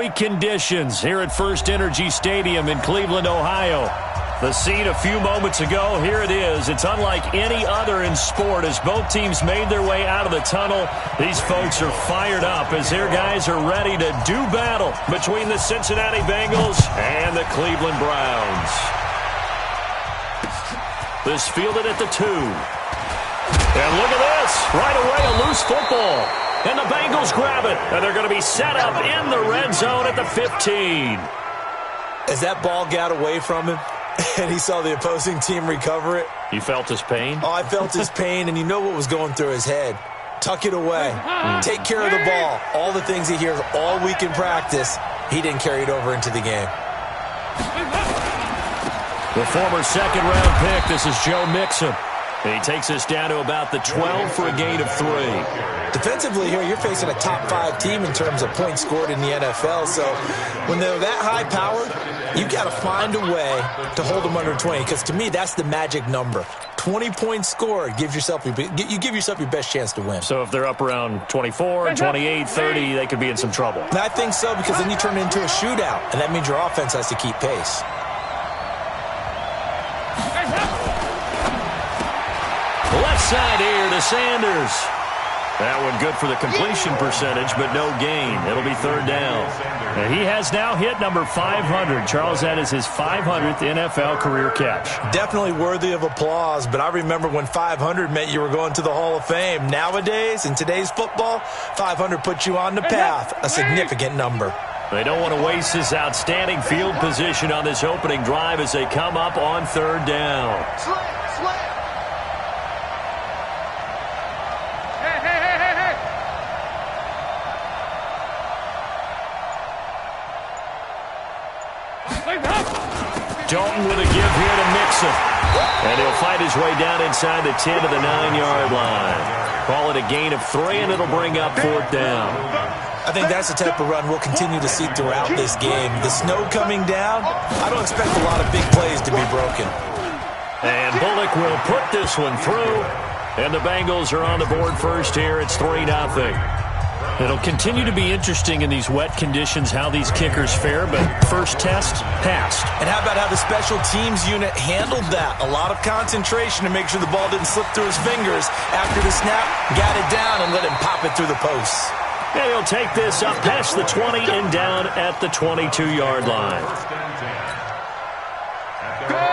snowy conditions here at First Energy Stadium in Cleveland, Ohio. The scene a few moments ago, here it is. It's unlike any other in sport as both teams made their way out of the tunnel. These folks are fired up as their guys are ready to do battle between the Cincinnati Bengals and the Cleveland Browns. This fielded at the 2. And look at this. Right away, a loose football. And the Bengals grab it. And they're going to be set up in the red zone at the 15. As that ball got away from him, and he saw the opposing team recover it. You felt his pain? Oh, I felt his pain, and you know what was going through his head. Tuck it away. Take care of the ball. All the things he hears all week in practice, he didn't carry it over into the game. The former second-round pick, this is Joe Mixon. He takes us down to about the 12 for a gain of 3. Defensively here, you're facing a top-5 team in terms of points scored in the NFL. So when they're that high-powered, you got to find a way to hold them under 20. Because to me, that's the magic number. 20 points scored, you give yourself your best chance to win. So if they're up around 24, 28, 30, they could be in some trouble. And I think so, because then you turn it into a shootout, and that means your offense has to keep pace. Left side here to Sanders. That one good for the completion percentage, but no gain. It'll be third down. And he has now hit number 500. Charles, that is his 500th NFL career catch. Definitely worthy of applause, but I remember when 500 meant you were going to the Hall of Fame. Nowadays, in today's football, 500 puts you on the path, a significant number. They don't want to waste this outstanding field position on this opening drive as they come up on third down. Dalton with a give here to Mixon. And he'll fight his way down inside the 10 to the 9-yard line. Call it a gain of 3, and it'll bring up fourth down. I think that's the type of run we'll continue to see throughout this game. The snow coming down, I don't expect a lot of big plays to be broken. And Bullock will put this one through. And the Bengals are on the board first here. It's 3-0. It'll continue to be interesting in these wet conditions how these kickers fare, but first test, passed. And how about how the special teams unit handled that? A lot of concentration to make sure the ball didn't slip through his fingers. After the snap, got it down and let him pop it through the posts. And he'll take this up past the 20 and down at the 22-yard line.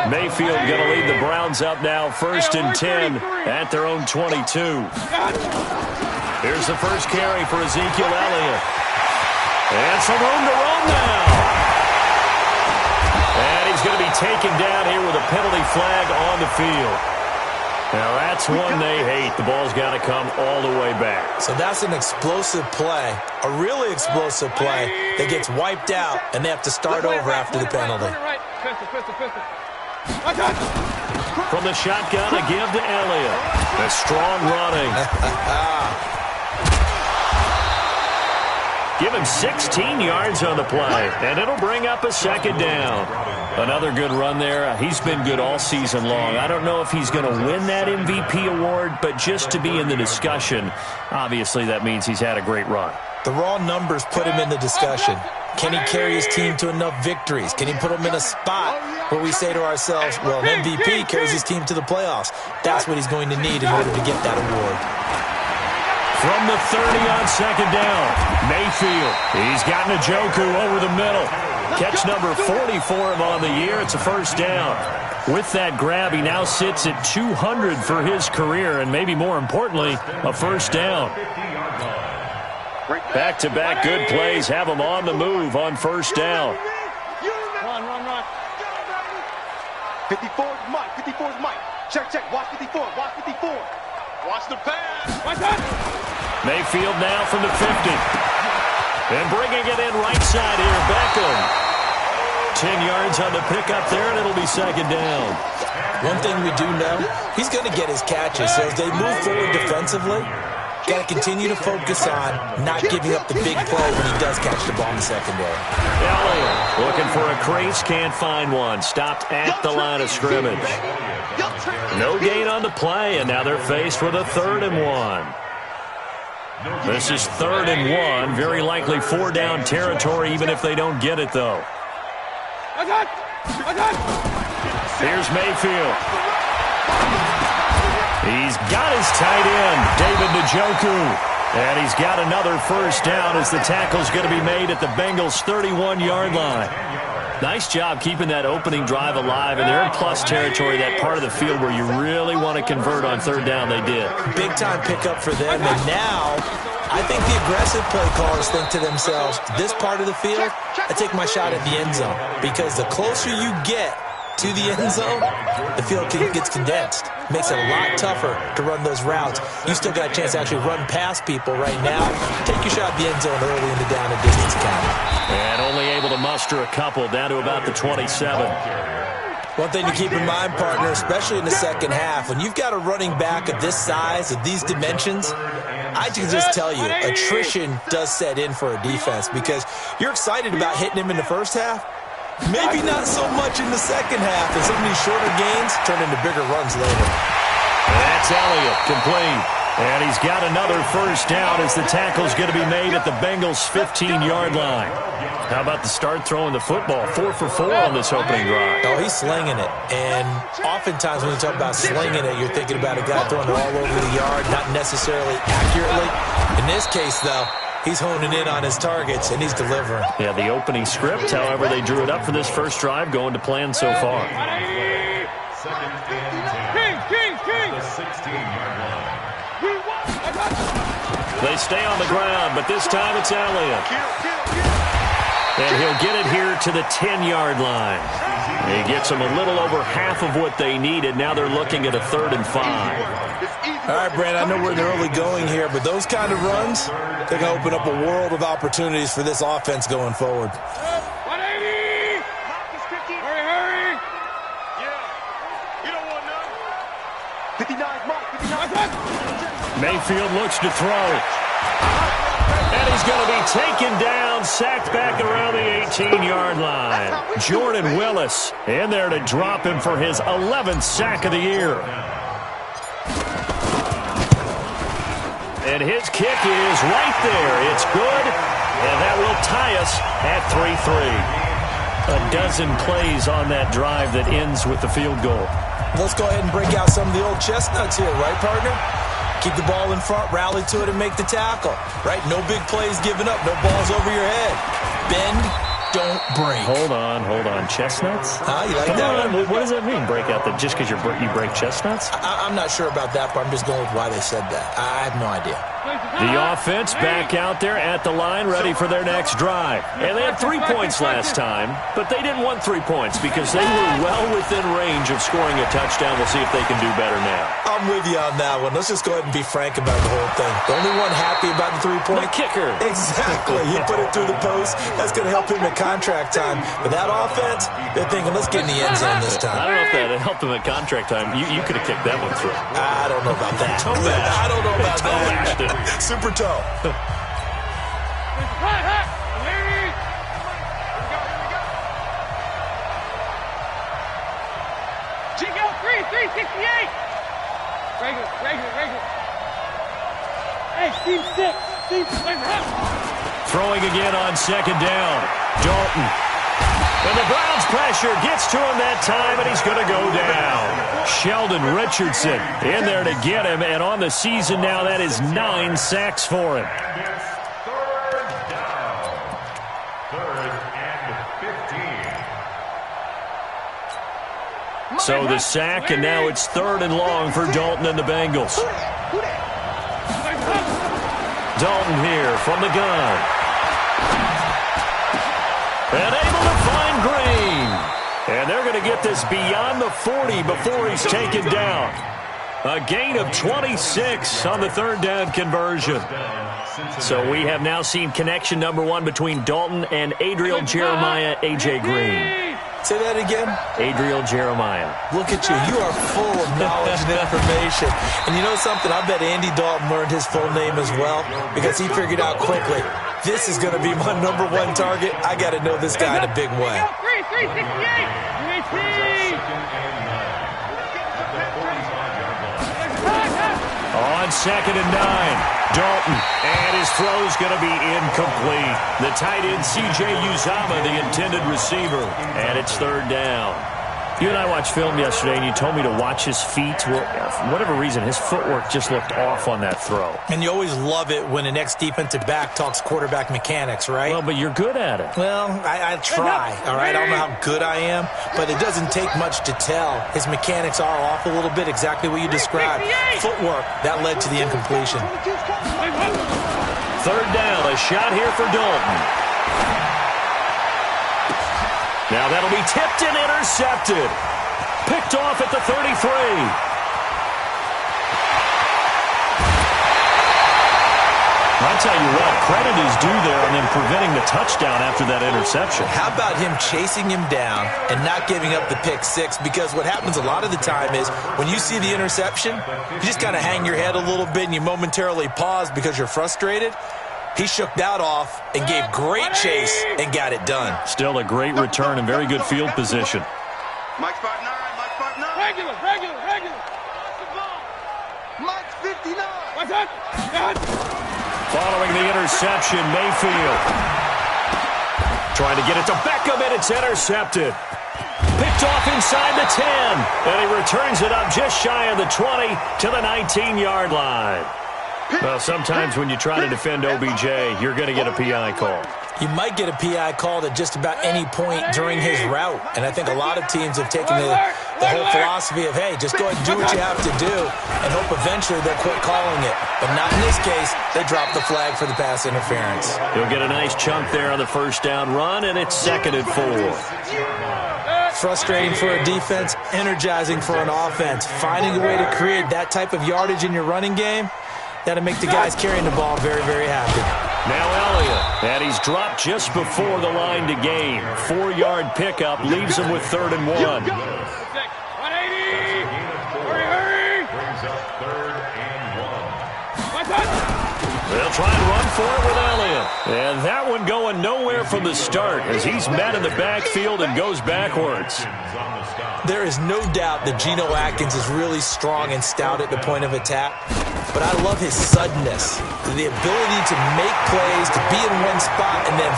Mayfield going to lead the Browns up now, 1st and 10 at their own 22. Here's the first carry for Ezekiel Elliott. And some room to run now. And he's going to be taken down here with a penalty flag on the field. Now that's one they hate. The ball's got to come all the way back. So that's an explosive play, a really explosive play that gets wiped out, and they have to start over after the penalty. From the shotgun, a give to Elliott. A strong running. Give him 16 yards on the play, and it'll bring up a second down. Another good run there. He's been good all season long. I don't know if he's going to win that MVP award, but just to be in the discussion, obviously that means he's had a great run. The raw numbers put him in the discussion. Can he carry his team to enough victories? Can he put them in a spot where we say to ourselves, well, an MVP carries his team to the playoffs. That's what he's going to need in order to get that award. From the 30 on second down, Mayfield. He's got Njoku over the middle. Catch number 40 for him on the year. It's a first down. With that grab, he now sits at 200 for his career, and maybe more importantly, a first down. Back-to-back good plays have him on the move on first down. Run. 54 is Mike. 54 is Mike. Check. Watch 54. Watch 54. Watch the pass. Mayfield now from the 50. And bringing it in right side here, Beckham. 10 yards on the pickup there, and it'll be second down. One thing we do know, he's going to get his catches. So as they move forward defensively, got to continue to focus on not giving up the big play when he does catch the ball in the secondary. Elliott looking for a crease, can't find one. Stopped at the line of scrimmage. No gain on the play, and now they're faced with a 3rd and 1. This is 3rd and 1. Very likely 4-down territory, even if they don't get it, though. Here's Mayfield. He's got his tight end, David Njoku. And he's got another first down as the tackle's going to be made at the Bengals' 31-yard line. Nice job keeping that opening drive alive, and they're in plus territory, that part of the field where you really want to convert on 3rd down. They did. Big-time pickup for them, and now I think the aggressive play callers think to themselves, this part of the field, I take my shot at the end zone, because the closer you get to the end zone, the field gets condensed. Makes it a lot tougher to run those routes. You still got a chance to actually run past people right now. Take your shot at the end zone early in the down and distance count. And only able to muster a couple, down to about the 27. One thing to keep in mind, partner, especially in the second half, when you've got a running back of this size, of these dimensions, I can just tell you, attrition does set in for a defense, because you're excited about hitting him in the first half. Maybe not so much in the second half, and some of these shorter gains turn into bigger runs later. That's Elliott, complete. And he's got another first down as the tackle's going to be made at the Bengals' 15-yard line. How about the start throwing the football? 4 for 4 on this opening drive. Oh, he's slinging it. And oftentimes when you talk about slinging it, you're thinking about a guy throwing it all over the yard, not necessarily accurately. In this case, though, he's honing in on his targets, and he's delivering. Yeah, the opening script, however, they drew it up for this first drive, going to plan so far. They stay on the ground, but this time it's Elliott. And he'll get it here to the 10-yard line. He gets them a little over half of what they needed. Now they're looking at a 3rd and 5. All right, Brad, I know we're in the early going here, but those kind of runs, they're going to open up a world of opportunities for this offense going forward. 180! Hurry! Yeah, you don't want none. 59, Mike, 59. Mayfield looks to throw. And he's going to be taken down, sacked back around the 18-yard line. Jordan Willis in there to drop him for his 11th sack of the year. And his kick is right there. It's good, and that will tie us at 3-3. A dozen plays on that drive that ends with the field goal. Let's go ahead and break out some of the old chestnuts here, right, partner? Keep the ball in front, rally to it, and make the tackle, right? No big plays given up, no balls over your head. Bend, don't break. Hold on. Chestnuts? You like that one? What does that mean, break out? That just because you break chestnuts? I'm not sure about that, but I'm just going with why they said that. I have no idea. The offense back out there at the line, ready for their next drive. And they had 3 points last time, but they didn't want 3 points because they were well within range of scoring a touchdown. We'll see if they can do better now. I'm with you on that one. Let's just go ahead and be frank about the whole thing. The only one happy about the 3-point? The kicker. Exactly. He put it through the post. That's going to help him at contract time. But that offense, they're thinking, let's get in the end zone this time. I don't know if that helped him at contract time. You could have kicked that one through. I don't know about that. I don't know about that. Super toe. Chico, 368. Regular. Hey, team 6. Throwing again on 2nd down. Dalton. And the Browns pressure gets to him that time, and he's going to go down. Sheldon Richardson in there to get him, and on the season now, that is 9 sacks for him. So the sack, and now it's 3rd and long for Dalton and the Bengals. Dalton here from the gun. And able to find Green. And they're going to get this beyond the 40 before he's taken down. A gain of 26 on the 3rd down conversion. So we have now seen connection number 1 between Dalton and Adriel Jeremiah, A.J. Green. Say that again? Adriel Jeremiah. Look at you. You are full of knowledge and information. And you know something? I bet Andy Dalton learned his full name as well because he figured out quickly, this is going to be my number 1 target. I got to know this guy in a big way. 368. On 2nd and 9, Dalton. And his throw's going to be incomplete. The tight end, C.J. Uzomah, the intended receiver. And it's 3rd down. You and I watched film yesterday, and you told me to watch his feet. Well, for whatever reason, his footwork just looked off on that throw. And you always love it when an ex-defensive back talks quarterback mechanics, right? Well, but you're good at it. Well, I try, all right? I don't know how good I am, but it doesn't take much to tell. His mechanics are off a little bit, exactly what you described. Footwork, that led to the incompletion. 3rd down, a shot here for Dalton. Now that'll be tipped and intercepted. Picked off at the 33. I'll tell you what, credit is due there on them preventing the touchdown after that interception. How about him chasing him down and not giving up the pick six? Because what happens a lot of the time is when you see the interception, you just kind of hang your head a little bit and you momentarily pause because you're frustrated. He shook that off and gave great chase and got it done. Still a great return and very good field position. Mike's 5'9", Mike's 5'9". Regular. Mike's 59. What's that? Following the interception, Mayfield trying to get it to Beckham, and it's intercepted. Picked off inside the 10, and he returns it up just shy of the 20 to the 19-yard line. Well, sometimes when you try to defend OBJ, you're going to get a PI call. You might get a PI called at just about any point during his route. And I think a lot of teams have taken the whole philosophy of, hey, just go ahead and do what you have to do and hope eventually they'll quit calling it. But not in this case. They drop the flag for the pass interference. He'll get a nice chunk there on the 1st down run, and it's 2nd and 4. Frustrating for a defense, energizing for an offense. Finding a way to create that type of yardage in your running game, that'll make the guys carrying the ball very, very happy. Now Elliott, and he's dropped just before the line to gain. 4-yard pickup leaves him with 3rd and 1. 180. Hurry. They'll try and run for it with Elliott. And that one going nowhere from the start as he's met in the backfield and goes backwards. There is no doubt that Geno Atkins is really strong and stout at the point of attack. But I love his suddenness, the ability to make plays, to be in one spot, and then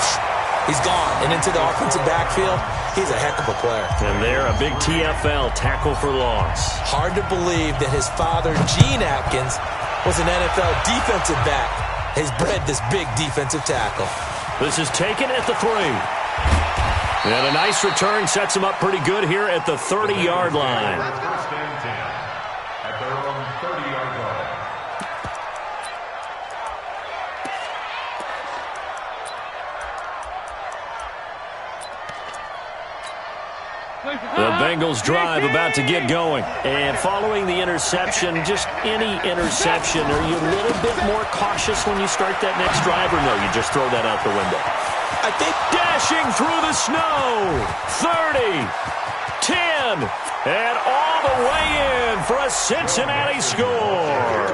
he's gone. And into the offensive backfield, he's a heck of a player. And there, a big TFL, tackle for loss. Hard to believe that his father, Gene Atkins, was an NFL defensive back. He's bred this big defensive tackle. This is taken at the 3. And a nice return sets him up pretty good here at the 30-yard line. The Bengals drive about to get going. And following the interception, just any interception, are you a little bit more cautious when you start that next drive, or no, you just throw that out the window? I think dashing through the snow, 30, 10, and all the way in for a Cincinnati score.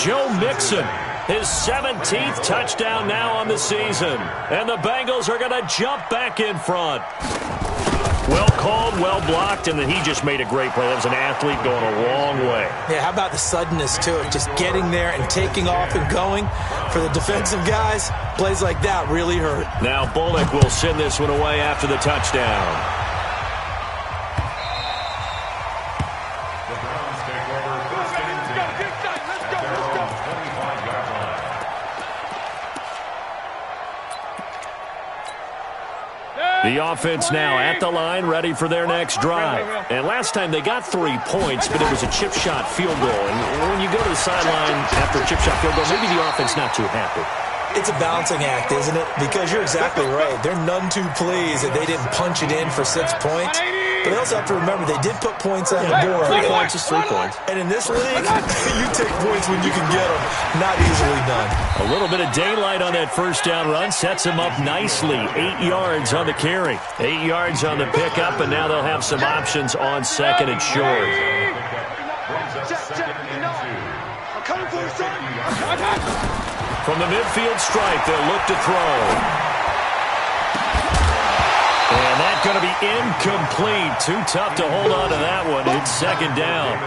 Joe Mixon, his 17th touchdown now on the season. And the Bengals are going to jump back in front. Well called, well blocked, and then he just made a great play. That was an athlete going a long way. Yeah, how about the suddenness to it? Just getting there and taking off and going. For the defensive guys, plays like that really hurt. Now Bullock will send this one away after the touchdown. The offense now at the line, ready for their next drive. And last time they got 3 points, but it was a chip shot field goal. And when you go to the sideline after a chip shot field goal, maybe the offense not too happy. It's a balancing act, isn't it? Because you're exactly right. They're none too pleased that they didn't punch it in for 6 points. But they also have to remember they did put points on the board. 3 points is 3 points. And in this league, you take points when you can get them. Not easily done. A little bit of daylight on that first down run sets him up nicely. 8 yards on the carry. 8 yards on the pickup, and now they'll have some options on second and short. I'm coming for you, son. From the midfield stripe, they'll look to throw. And that's going to be incomplete. Too tough to hold on to that one. It's second down.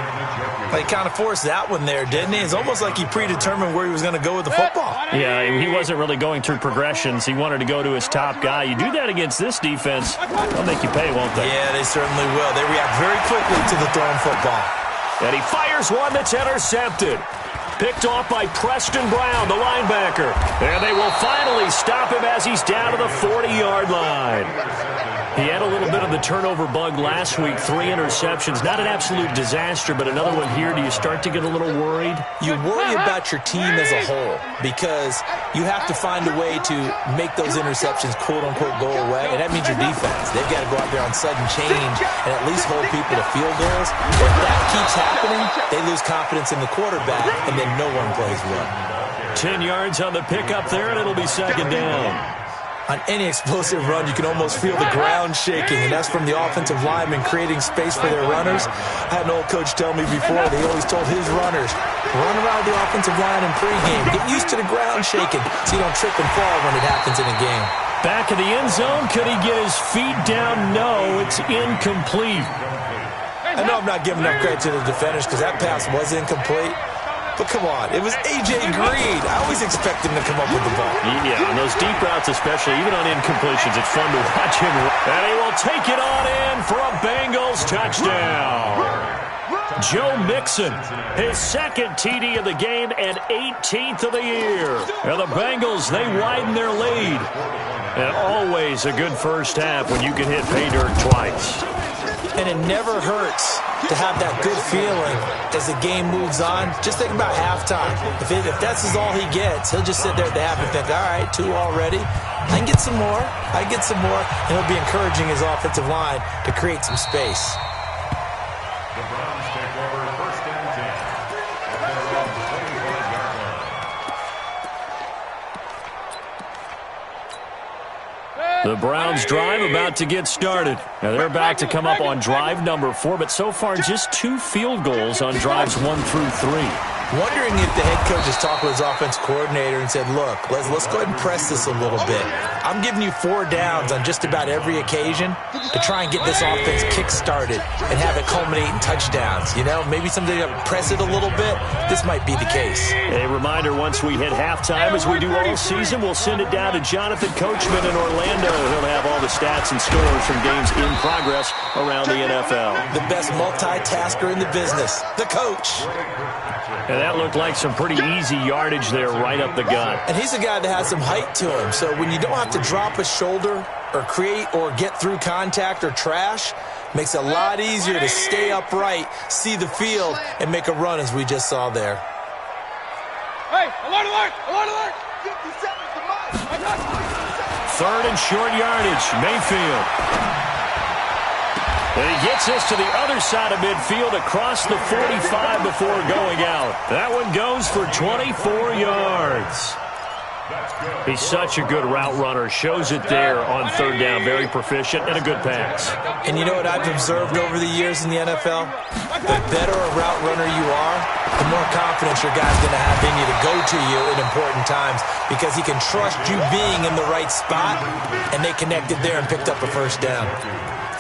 He kind of forced that one there, didn't he? It's almost like he predetermined where he was going to go with the football. Yeah, he wasn't really going through progressions. He wanted to go to his top guy. You do that against this defense, they'll make you pay, won't they? Yeah, they certainly will. They react very quickly to the thrown football. And he fires one that's intercepted. Picked off by Preston Brown, the linebacker. And they will finally stop him as he's down to the 40-yard line. He had a little bit of the turnover bug last week, 3 interceptions. Not an absolute disaster, but another one here. Do you start to get a little worried? You worry about your team as a whole because you have to find a way to make those interceptions, quote-unquote, go away, and that means your defense. They've got to go out there on sudden change and at least hold people to field goals. If that keeps happening, they lose confidence in the quarterback, and then no one plays well. 10 yards on the pickup there, and it'll be second down. On any explosive run, you can almost feel the ground shaking, and that's from the offensive linemen creating space for their runners. I had an old coach tell me before, they always told his runners, run around the offensive line in pregame. Get used to the ground shaking so you don't trip and fall when it happens in a game. Back of the end zone, could he get his feet down? No, it's incomplete. I know I'm not giving enough credit to the defenders because that pass was incomplete. But come on, it was A.J. Green. I always expect him to come up with the ball. Yeah, on those deep routes especially, even on incompletions, it's fun to watch him. And he will take it on in for a Bengals touchdown. Joe Mixon, his second TD of the game and 18th of the year. And the Bengals, they widen their lead. And always a good first half when you can hit pay dirt twice. And it never hurts to have that good feeling as the game moves on. Just think about halftime. If that's all he gets, he'll just sit there at the half and think, all right, 2 already. I can get some more. And he'll be encouraging his offensive line to create some space. The Browns take over first and 10. The Browns drive about to get started. Now they're about to come up on drive number 4, but so far just 2 field goals on drives 1 through 3. Wondering if the head coach has talked with his offense coordinator and said, look, let's go ahead and press this a little bit. I'm giving you 4 downs on just about every occasion to try and get this offense kick-started and have it culminate in touchdowns. You know, maybe someday press it a little bit. This might be the case. A reminder, once we hit halftime, as we do all season, we'll send it down to Jonathan Coachman in Orlando. He'll have all the stats and scores from games in progress around the NFL. The best multitasker in the business, the coach. And that looked like some pretty easy yardage there right up the gut. And he's a guy that has some height to him. So when you don't have to drop a shoulder or create or get through contact or trash, makes it a lot easier to stay upright, see the field, and make a run as we just saw there. Hey, alert, alert, alert, alert! 50 seconds to mine. Third and short yardage, Mayfield. And he gets this to the other side of midfield across the 45 before going out. That one goes for 24 yards. He's such a good route runner. Shows it there on third down. Very proficient and a good pass. And you know what I've observed over the years in the NFL? The better a route runner you are, the more confidence your guy's going to have in you to go to you in important times because he can trust you being in the right spot, and they connected there and picked up a first down.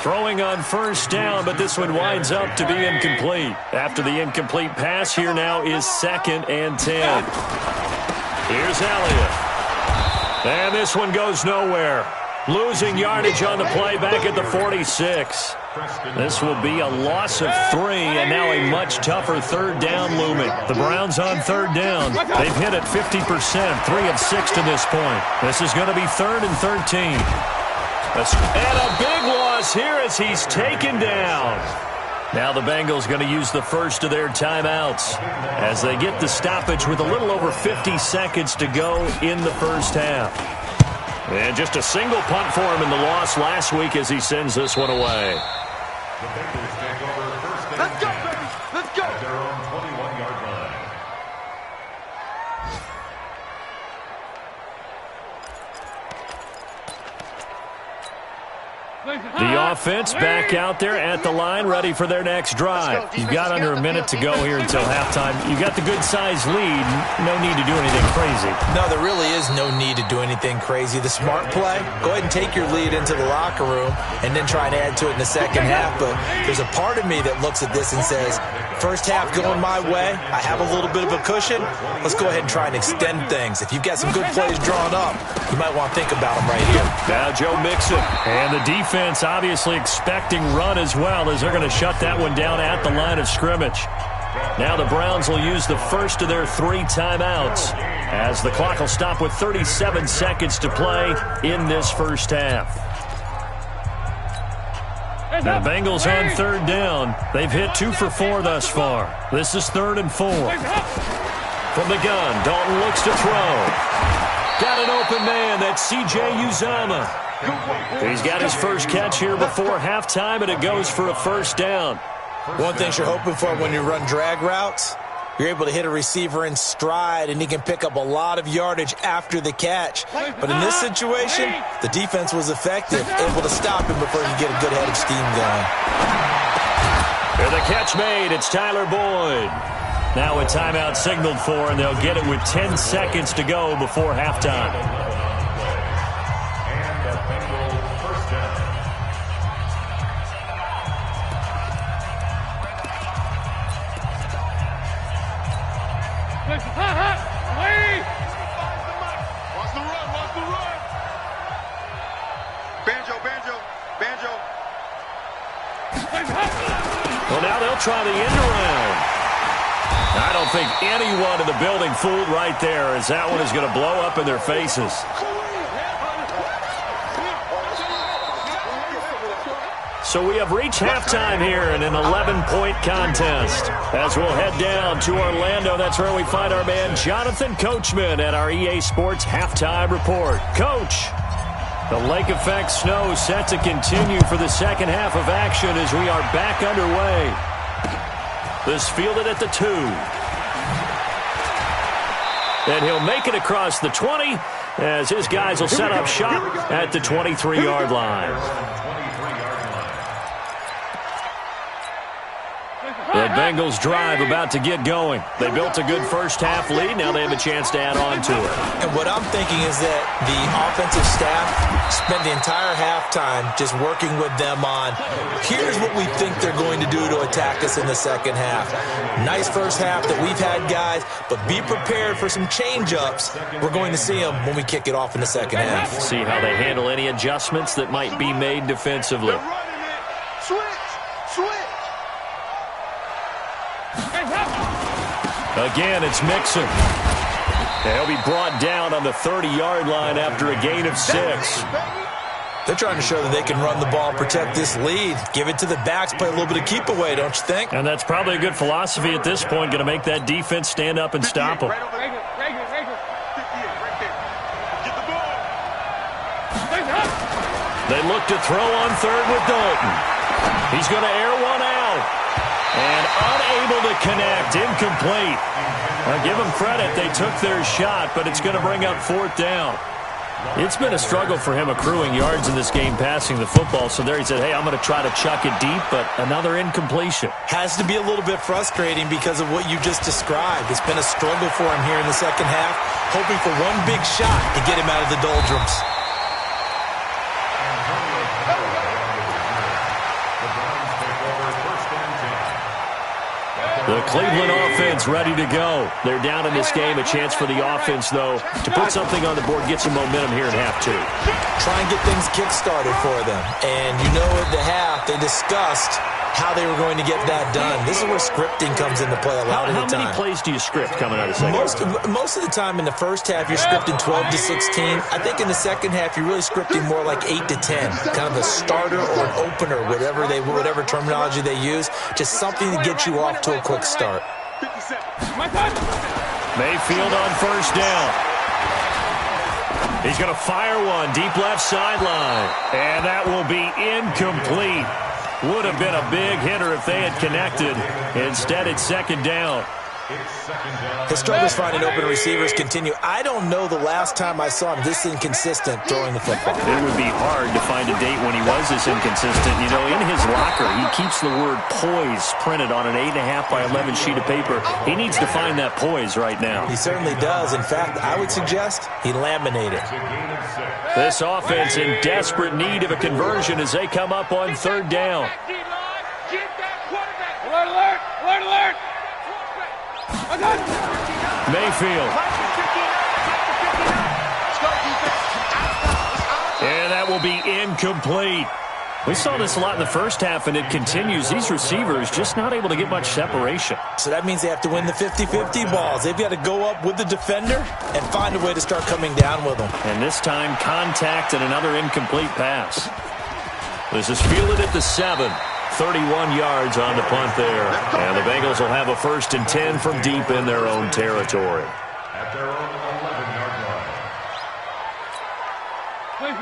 Throwing on first down, but this one winds up to be incomplete. After the incomplete pass, here now is 2nd and 10. Here's Elliott. And this one goes nowhere. Losing yardage on the play back at the 46. This will be a loss of 3, and now a much tougher third down looming. The Browns on third down. They've hit it 50%, 3 of 6 to this point. This is going to be 3rd and 13. And a big loss here as he's taken down. Now the Bengals going to use the first of their timeouts as they get the stoppage with a little over 50 seconds to go in the first half. And just a single punt for him in the loss last week as he sends this one away. The Bengals take over first and Let's go, 10 baby. Let's go. at their own 21-yard line. The offense back out there at the line, ready for their next drive. You've got under a minute to go here until halftime. You've got the good-sized lead. No need to do anything crazy. No, there really is no need to do anything crazy. The smart play, go ahead and take your lead into the locker room and then try and add to it in the second half. But there's a part of me that looks at this and says, first half going my way, I have a little bit of a cushion. Let's go ahead and try and extend things. If you've got some good plays drawn up, you might want to think about them right here. Now Joe Mixon and the defense obviously expecting run as well, as they're going to shut that one down at the line of scrimmage. Now the Browns will use the first of their 3 timeouts, as the clock will stop with 37 seconds to play in this first half. The Bengals on third down. They've hit 2 for 4 thus far. This is 3rd and 4. From the gun, Dalton looks to throw. Got an open man. That's C.J. Uzomah. He's got his first catch here before halftime, and it goes for a first down. One thing you're hoping for when you run drag routes, you're able to hit a receiver in stride, and he can pick up a lot of yardage after the catch. But in this situation, the defense was effective, able to stop him before he could get a good head of steam going. And the catch made. It's Tyler Boyd. Now a timeout signaled for, and they'll get it with 10 seconds to go before halftime. Well, now they'll try the end around. I don't think anyone in the building fooled right there, as that one is going to blow up in their faces. So we have reached halftime here in an 11-point contest. As we'll head down to Orlando, that's where we find our man Jonathan Coachman at our EA Sports Halftime Report. Coach, the lake effect snow set to continue for the second half of action as we are back underway. This fielded at the 2. And he'll make it across the 20 as his guys will set up shop at the 23-yard line. The Bengals drive about to get going. They built a good first-half lead. Now they have a chance to add on to it. And what I'm thinking is that the offensive staff spent the entire halftime just working with them on, here's what we think they're going to do to attack us in the second half. Nice first half that we've had, guys, but be prepared for some change-ups. We're going to see them when we kick it off in the second half. See how they handle any adjustments that might be made defensively. Again, it's Mixon. He'll be brought down on the 30-yard line after a gain of 6. They're trying to show that they can run the ball, protect this lead, give it to the backs, play a little bit of keep away, don't you think? And that's probably a good philosophy at this point, going to make that defense stand up and stop them. They look to throw on third with Dalton. He's going to air one out. And unable to connect, incomplete. I'll give them credit, they took their shot, but it's going to bring up 4th down. It's been a struggle for him accruing yards in this game passing the football, so there he said, hey, I'm going to try to chuck it deep, but another incompletion. Has to be a little bit frustrating because of what you just described. It's been a struggle for him here in the second half, hoping for one big shot to get him out of the doldrums. The Cleveland offense ready to go. They're down in this game. A chance for the offense, though, to put something on the board, get some momentum here in half 2. Try and get things kick-started for them. And you know at the half, they discussed how they were going to get that done. This is where scripting comes into play a lot of the time. How many plays do you script coming out of the second half? Most of the time in the first half, you're scripting 12 to 16. I think in the second half, you're really scripting more like 8 to 10. Kind of a starter or an opener, whatever terminology they use. Just something to get you off to a quick start. Mayfield on first down. He's going to fire one deep left sideline. And that will be incomplete. Would have been a big hitter if they had connected. Instead, it's second down. His struggles finding open receivers continue. I don't know the last time I saw him this inconsistent throwing the football. It would be hard to find a date when he was this inconsistent. You know, in his locker, he keeps the word poise printed on an 8.5 by 11 sheet of paper. He needs to find that poise right now. He certainly does. In fact, I would suggest he laminated. This offense in desperate need of a conversion as they come up on third down. Alert, alert! Alert, alert! Mayfield. And that will be incomplete. We saw this a lot in the first half, and it continues. These receivers just not able to get much separation. So that means they have to win the 50-50 balls. They've got to go up with the defender and find a way to start coming down with them. And this time, contact and another incomplete pass. This is fielded at the 7. 31 yards on the punt there. And the Bengals will have a 1st and 10 from deep in their own territory. At their own 11-yard line.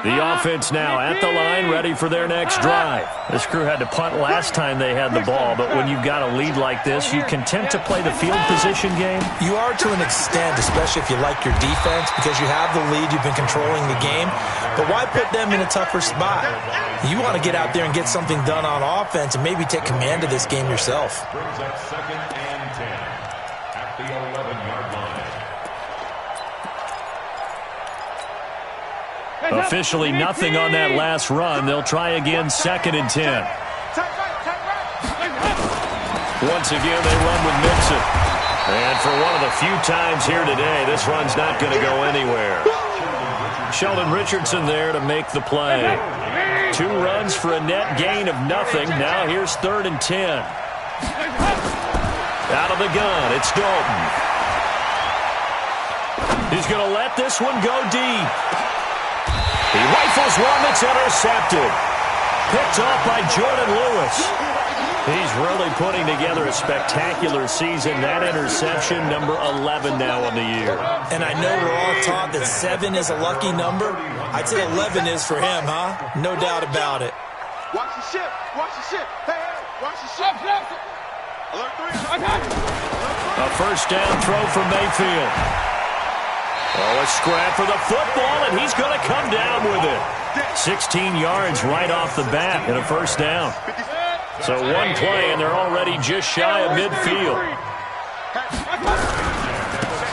The offense now at the line, ready for their next drive. This crew had to punt last time they had the ball, but when you've got a lead like this, you content to play the field position game? You are to an extent, especially if you like your defense, because you have the lead, you've been controlling the game. But why put them in a tougher spot? You want to get out there and get something done on offense and maybe take command of this game yourself. Brings up 2nd and 10 at the 11-yard line. Officially nothing on that last run. They'll try again 2nd and 10. Once again, they run with Mixon. And for one of the few times here today, this run's not going to go anywhere. Sheldon Richardson there to make the play. 2 runs for a net gain of nothing. Now here's 3rd and 10. Out of the gun, it's Dalton. He's going to let this one go deep. He rifles one that's intercepted. Picked off by Jordan Lewis. He's really putting together a spectacular season. That interception, number 11 now on the year. And I know we're all taught that 7 is a lucky number. I'd say 11 is for him, huh? No doubt about it. Watch the ship. Watch the ship. Hey, hey, watch the ship. Alert 3. A 1st down throw from Mayfield. Oh, a scrap for the football, and he's going to come down with it. 16 yards right off the bat and a 1st down. So one play, and they're already just shy of midfield.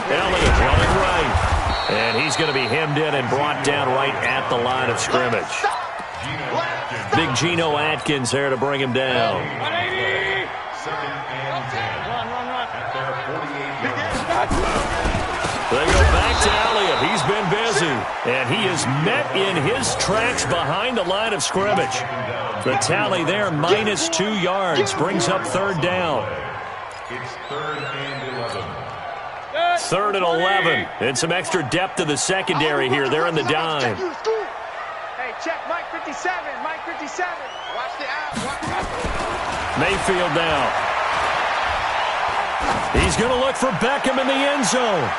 Elliott running right. And he's going to be hemmed in and brought down right at the line of scrimmage. Big Geno Atkins there to bring him down. 2nd and 10 at their 48-yard line. They go back to Elliott. He's been busy. And he is met in his tracks behind the line of scrimmage. The tally there, minus 2 yards, brings up 3rd down. It's 3rd and 11. 3rd and 11. And some extra depth to the secondary here. They're in the dime. Hey, check Mike 57. Mike 57. Watch the out. Mayfield now. He's going to look for Beckham in the end zone.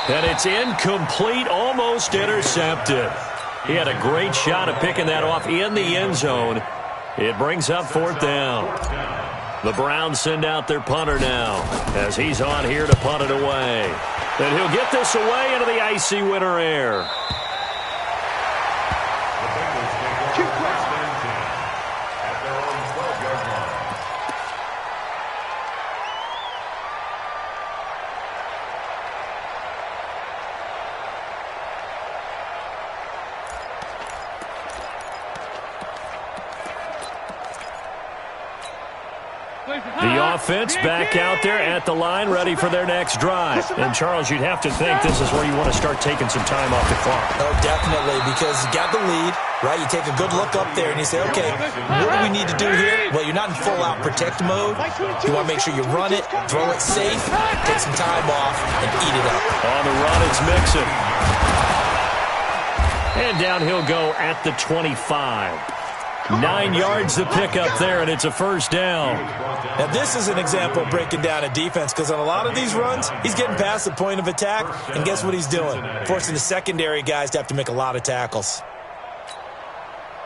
And it's incomplete, almost intercepted. He had a great shot at picking that off in the end zone. It brings up 4th down. The Browns send out their punter now as he's on here to punt it away. And he'll get this away into the icy winter air. The Bengals take over 1st and 10 at their own 12-yard line. The offense back out there at the line, ready for their next drive. And, Charles, you'd have to think this is where you want to start taking some time off the clock. Oh, definitely, because you got the lead, right? You take a good look up there and you say, okay, what do we need to do here? Well, you're not in full-out protect mode. You want to make sure you run it, throw it safe, take some time off, and eat it up. On the run, it's Mixon. And down he'll go at the 25. 9 yards to pick up there, and it's a 1st down. Now, this is an example of breaking down a defense, because on a lot of these runs, he's getting past the point of attack, and guess what he's doing? Forcing the secondary guys to have to make a lot of tackles.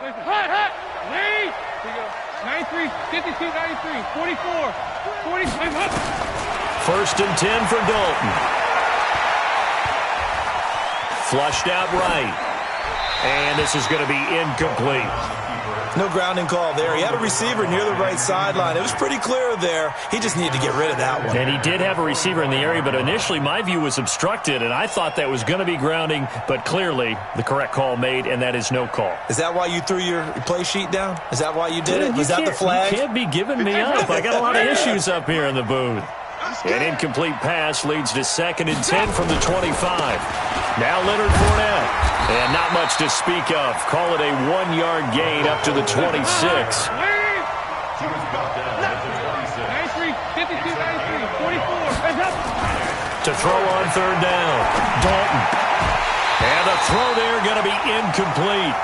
Hot, hot. Lead. 93, 52, 93, 44, 45. 1st and 10 for Dalton. Flushed out right. And this is going to be incomplete. No grounding call there. He had a receiver near the right sideline. It was pretty clear there. He just needed to get rid of that one. And he did have a receiver in the area, but initially my view was obstructed, and I thought that was going to be grounding, but clearly the correct call made, and that is no call. Is that why you threw your play sheet down? Is that why you did it? Was that the flag? You can't be giving me up. I got a lot of issues up here in the booth. An incomplete pass leads to 2nd and 10 from the 25. Now Leonard Fournette. And not much to speak of. Call it a 1-yard gain up to the 26. He was brought down at the 26. 52, 44. To throw on 3rd down. Dalton. And the throw there going to be incomplete.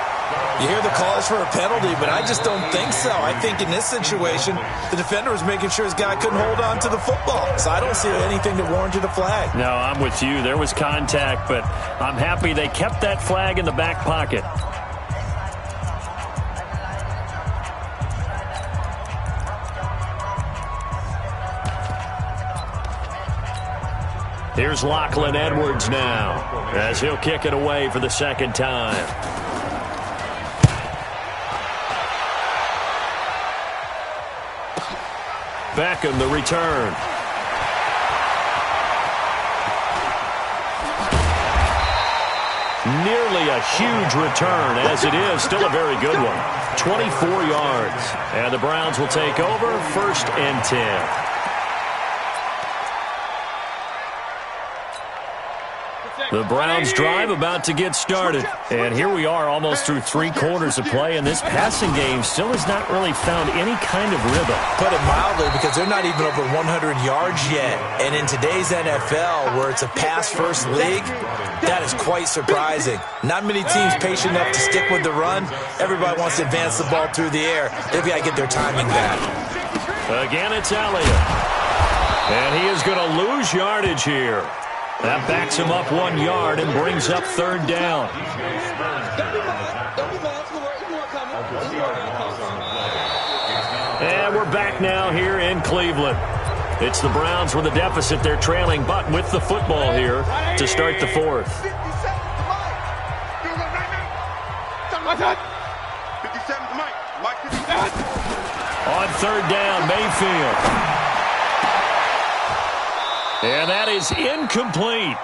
You hear the calls for a penalty, but I just don't think so. I think in this situation, the defender was making sure his guy couldn't hold on to the football. So I don't see anything that warranted a flag. No, I'm with you. There was contact, but I'm happy they kept that flag in the back pocket. Here's Lachlan Edwards now, as he'll kick it away for the 2nd time. Beckham, the return. Nearly a huge return, as it is. Still a very good one. 24 yards. And the Browns will take over 1st and 10. The Browns drive about to get started. And here we are almost through 3 quarters of play, and this passing game still has not really found any kind of rhythm. Put it mildly, because they're not even over 100 yards yet. And in today's NFL, where it's a pass-first league, that is quite surprising. Not many teams patient enough to stick with the run. Everybody wants to advance the ball through the air. They've got to get their timing back. Again, it's Elliott. And he is going to lose yardage here. That backs him up 1 yard and brings up 3rd down. And we're back now here in Cleveland. It's the Browns with a deficit. They're trailing, but with the football here to start the 4th. 57 to Mike. Mike 57. On 3rd down, Mayfield. And that is incomplete.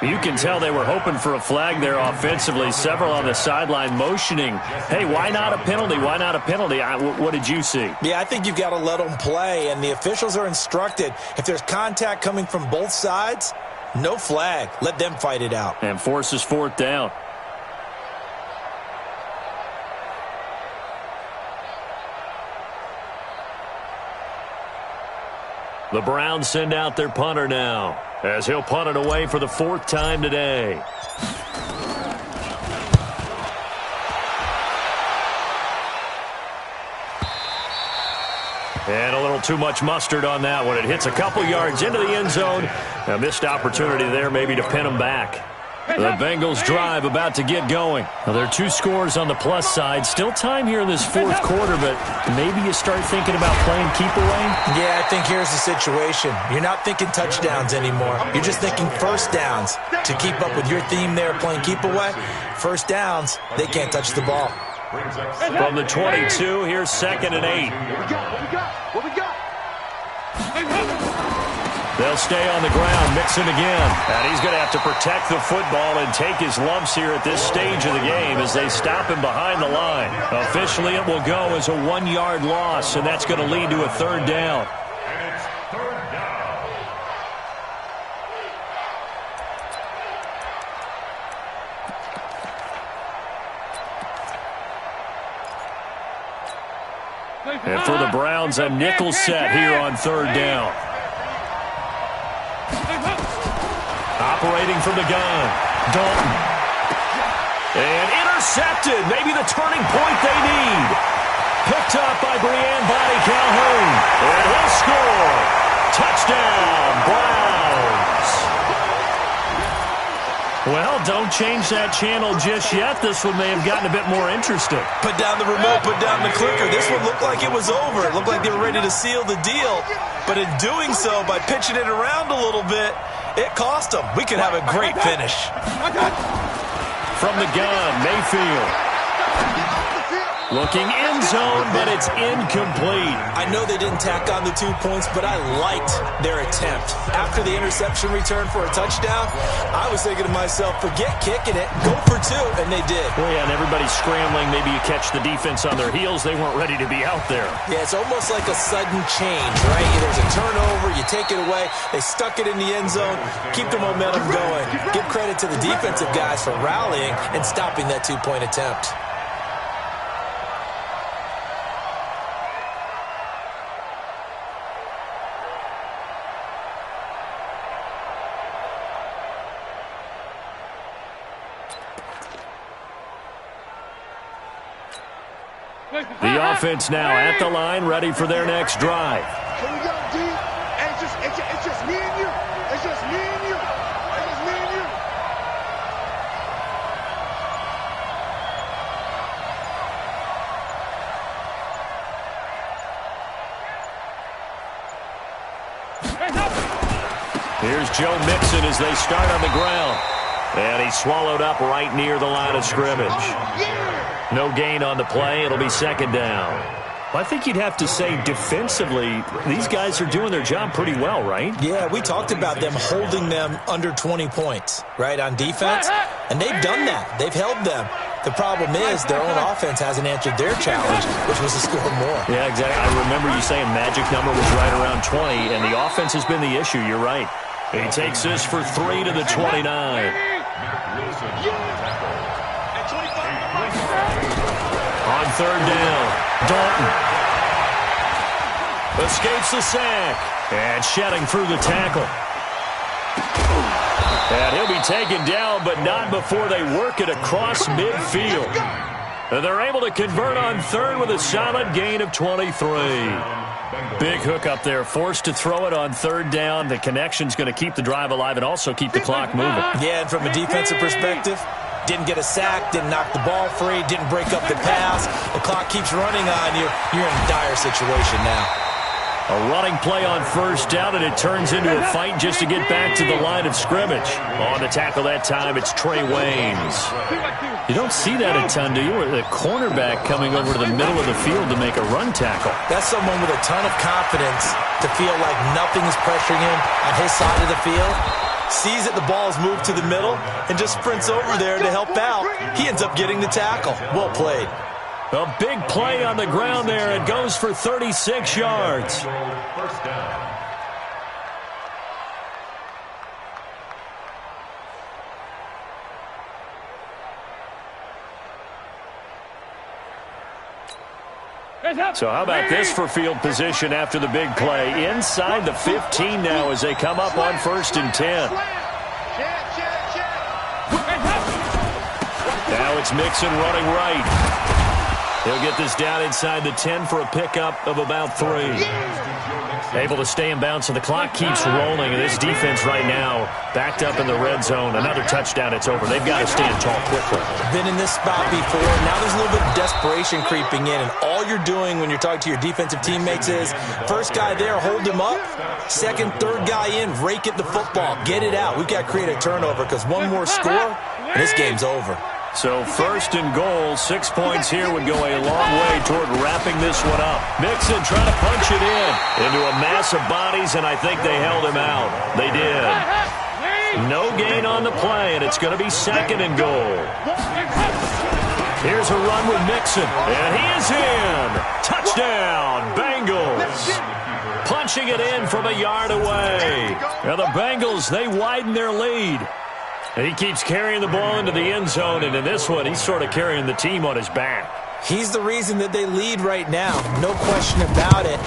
You can tell they were hoping for a flag there offensively. Several on the sideline motioning, hey, why not a penalty? Why not a penalty? What did you see? Yeah, I think you've got to let them play, and the officials are instructed. If there's contact coming from both sides, no flag. Let them fight it out. And forces 4th down. The Browns send out their punter now, as he'll punt it away for the 4th time today. And a little too much mustard on that one. It hits a couple yards into the end zone. A missed opportunity there maybe to pin them back. The Bengals drive about to get going. Now, there are 2 scores on the plus side. Still time here in this 4th quarter, but maybe you start thinking about playing keep away? Yeah, I think here's the situation. You're not thinking touchdowns anymore. You're just thinking 1st downs. To keep up with your theme there, playing keep away, 1st downs, they can't touch the ball. From the 22, here's 2nd and 8. What we got? They'll stay on the ground, mix it again. And he's going to have to protect the football and take his lumps here at this stage of the game as they stop him behind the line. Officially, it will go as a 1-yard loss, and that's going to lead to a 3rd down. And it's 3rd down. And for the Browns, a nickel set here on 3rd down. Operating from the gun, Dalton. And intercepted, maybe the turning point they need. Picked up by Brian Body Calhoun. And he'll score. Touchdown, Browns. Well, Well, don't change that channel just yet. This one may have gotten a bit more interesting. Put down the remote, put down the clicker. This one looked like it was over. It looked like they were ready to seal the deal. But in doing so, by pitching it around a little bit, it cost them. We could have a great finish. From the gun, Mayfield. Looking end zone, but it's incomplete. I know they didn't tack on the 2 points, but I liked their attempt. After the interception return for a touchdown, I was thinking to myself, forget kicking it, go for 2, and they did. Well, yeah, and everybody's scrambling. Maybe you catch the defense on their heels. They weren't ready to be out there. Yeah, it's almost like a sudden change, right? There's a turnover, you take it away, they stuck it in the end zone, keep the momentum going. Give credit to the defensive guys for rallying and stopping that 2-point attempt. The offense now at the line, ready for their next drive. Here we go, D. And it's just me and you. It's just me and you. It's just me and you. Here's Joe Mixon as they start on the ground. And he's swallowed up right near the line of scrimmage. No gain on the play. It'll be second down. I think you'd have to say defensively, these guys are doing their job pretty well, right? Yeah, we talked about them holding them under 20 points, right, on defense. And they've done that. They've held them. The problem is their own offense hasn't answered their challenge, which was to score more. Yeah, exactly. I remember you saying magic number was right around 20, and the offense has been the issue. You're right. He takes this for 3 to the 29. On third down, Dalton escapes the sack and shedding through the tackle. And he'll be taken down, but not before they work it across midfield. And they're able to convert on third with a solid gain of 23. Big hook up there, forced to throw it on third down. The connection's going to keep the drive alive and also keep the clock moving. Yeah, and from a defensive perspective, didn't get a sack, didn't knock the ball free, didn't break up the pass. The clock keeps running on you. You're in a dire situation now. A running play on first down, and it turns into a fight just to get back to the line of scrimmage. On the tackle that time, it's Trey Waynes. You don't see that a ton, do you? The cornerback coming over to the middle of the field to make a run tackle. That's someone with a ton of confidence to feel like nothing is pressuring him on his side of the field. Sees that the ball is moved to the middle and just sprints over there to help out. He ends up getting the tackle. Well played. A big play on the ground there. It goes for 36 yards. First down. So how about this for field position after the big play? Inside the 15 now as they come up on 1st and 10. Now it's Mixon running right. He'll get this down inside the 10 for a pickup of about 3. Able to stay in bounds, so the clock keeps rolling, and this defense right now backed up in the red zone. Another touchdown, it's over. They've got to stand tall quickly. Been in this spot before. Now there's a little bit of desperation creeping in, and all you're doing when you're talking to your defensive teammates is first guy there, hold him up. Second, third guy in, rake at the football. Get it out. We've got to create a turnover because one more score, and this game's over. So 1st and goal, 6 points here would go a long way toward wrapping this one up. Mixon trying to punch it into a mass of bodies, and I think they held him out. They did. No gain on the play, and it's going to be 2nd and goal. Here's a run with Mixon, and he is in. Touchdown, Bengals. Punching it in from a yard away. Now the Bengals, they widen their lead. And he keeps carrying the ball into the end zone, and in this one, he's sort of carrying the team on his back. He's the reason that they lead right now, no question about it.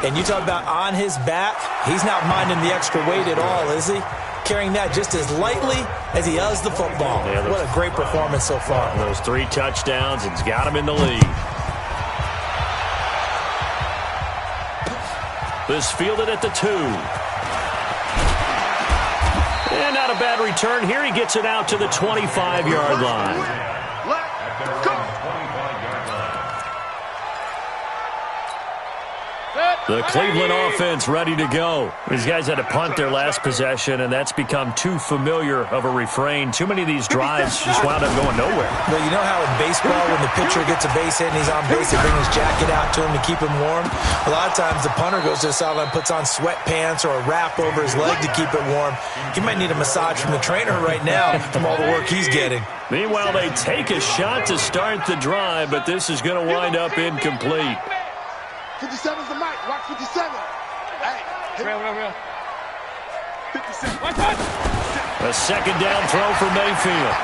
And you talk about on his back, he's not minding the extra weight at all, is he? Carrying that just as lightly as he does the football. Yeah, what a great performance so far. Those 3 touchdowns, it's got him in the lead. This fielded at the 2. And not a bad return here. He gets it out to the 25-yard line. Let go. The Cleveland offense ready to go. These guys had to punt their last possession, and that's become too familiar of a refrain. Too many of these drives just wound up going nowhere. Well, you know how in baseball, when the pitcher gets a base hit and he's on base, they bring his jacket out to him to keep him warm? A lot of times the punter goes to the sideline, puts on sweatpants or a wrap over his leg to keep it warm. He might need a massage from the trainer right now from all the work he's getting. Meanwhile, they take a shot to start the drive, but this is going to wind up incomplete. 57's the mic. Watch 57. Hey. Real. 57. A second down throw for Mayfield.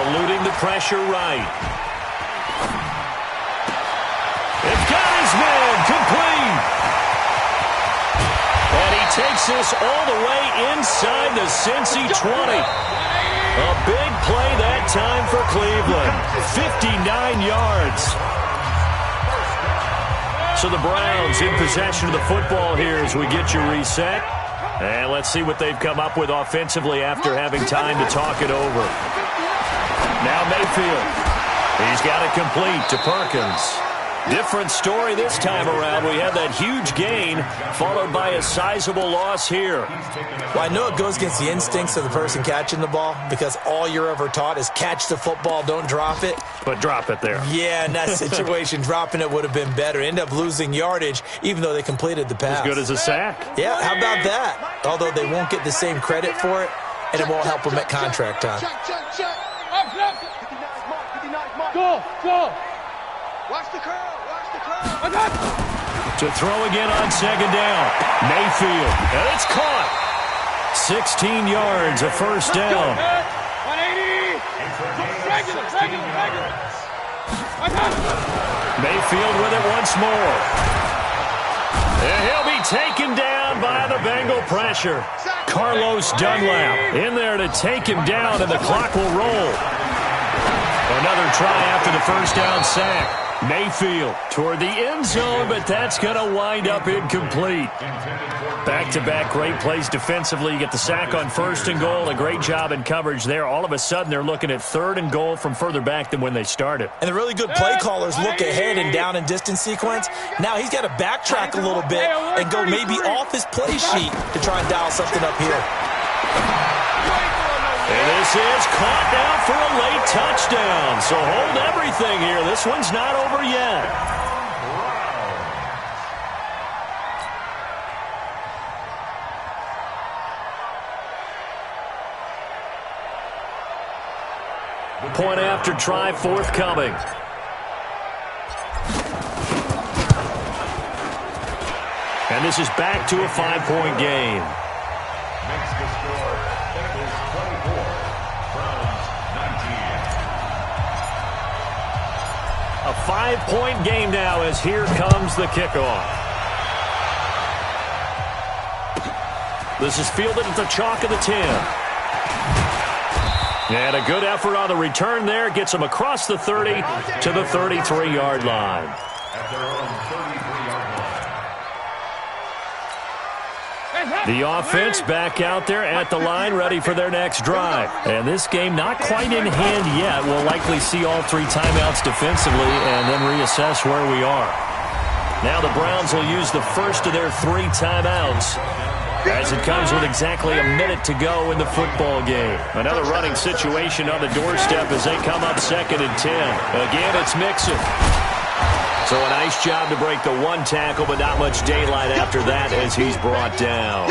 Eluding the pressure right. It's got his man. Complete. And he takes this all the way inside the Cincy 20. A big play that time for Cleveland. 59 yards. So the Browns in possession of the football here as we get you reset. And let's see what they've come up with offensively after having time to talk it over. Now Mayfield. He's got it complete to Perkins. Different story this time around. We had that huge gain followed by a sizable loss here. Well, I know it goes against the instincts of the person catching the ball because all you're ever taught is catch the football, don't drop it. But drop it there. Yeah, in that situation, dropping it would have been better. End up losing yardage, even though they completed the pass. As good as a sack. Yeah, how about that? Although they won't get the same credit for it, and it won't help them at contract time. Check. Up. 59's mark. Go. Watch the curl. To throw again on second down. Mayfield. And it's caught. 16 yards, a first down. 180. Regular. Mayfield with it once more. And he'll be taken down by the Bengal pressure. Carlos Dunlap in there to take him down, and the clock will roll. Another try after the first down sack. Mayfield toward the end zone, but that's going to wind up incomplete. Back-to-back great plays defensively. You get the sack on first and goal. A great job in coverage there. All of a sudden, they're looking at third and goal from further back than when they started. And the really good play callers look ahead and down and distance sequence. Now he's got to backtrack a little bit and go maybe off his play sheet to try and dial something up here. And this is caught now for a late touchdown. So hold everything here. This one's not over yet. Point after try forthcoming. And this is back to a 5-point game. Makes the score Bengals 24, Browns 19. A 5-point game now as here comes the kickoff. This is fielded at the chalk of the 10. And a good effort on the return there. Gets them across the 30 to the 33-yard line. At their own 33-yard line. The offense back out there at the line, ready for their next drive. And this game not quite in hand yet. We'll likely see all three timeouts defensively and then reassess where we are. Now the Browns will use the first of their three timeouts, as it comes with exactly a minute to go in the football game. Another running situation on the doorstep as they come up 2nd and 10. Again, it's Mixon. So a nice job to break the one tackle, but not much daylight after that as he's brought down.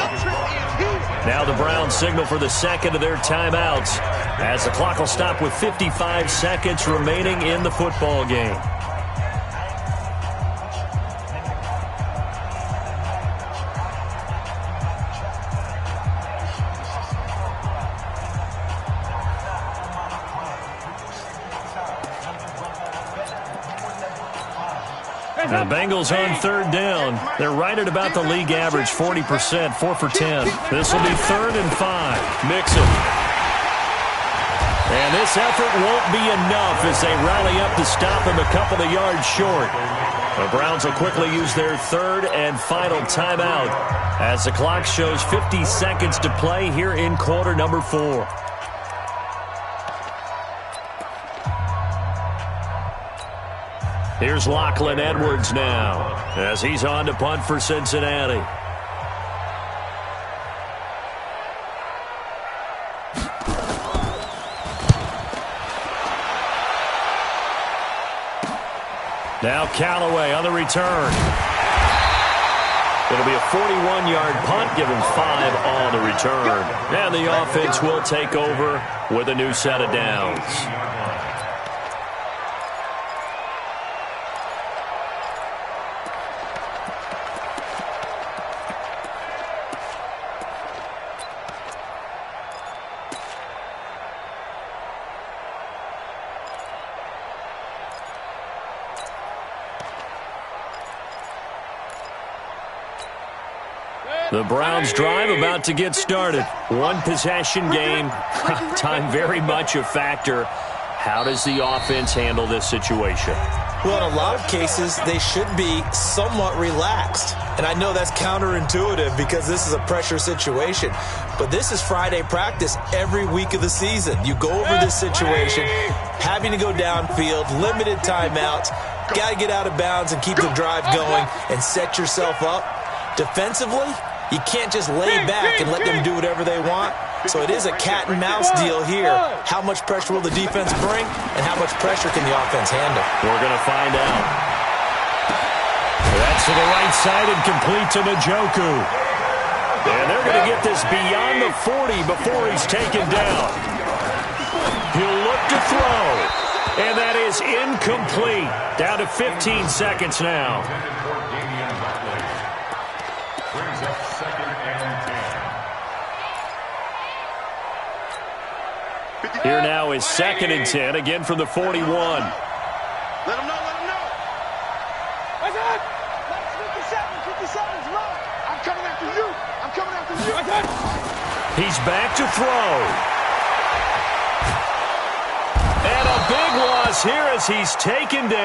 Now the Browns signal for the second of their timeouts as the clock will stop with 55 seconds remaining in the football game. The Bengals on third down. They're right at about the league average, 40%, 4 for 10. This will be 3rd and 5. Mixon. And And this effort won't be enough as they rally up to stop him a couple of yards short. The Browns will quickly use their third and final timeout as the clock shows 50 seconds to play here in quarter number 4. Here's Lachlan Edwards now as he's on to punt for Cincinnati. Now Callaway on the return. It'll be a 41-yard punt, give him 5 on the return. And the offense will take over with a new set of downs. The Browns drive about to get started. One possession game. Time very much a factor. How does the offense handle this situation? Well, in a lot of cases, they should be somewhat relaxed. And I know that's counterintuitive because this is a pressure situation. But this is Friday practice every week of the season. You go over this situation, having to go downfield, limited timeouts, got to get out of bounds and keep the drive going and set yourself up. Defensively, you can't just lay back and let them do whatever they want. So it is a cat and mouse deal here. How much pressure will the defense bring, and how much pressure can the offense handle? We're going to find out. That's to the right side and complete to Njoku. And they're going to get this beyond the 40 before he's taken down. He'll look to throw. And that is incomplete. Down to 15 seconds now. Here now is 2nd and 10, again from the 41. Let him know, let him know. What's up? 57's low. I'm coming after you. I'm coming after you. He's back to throw. And a big loss here as he's taken down.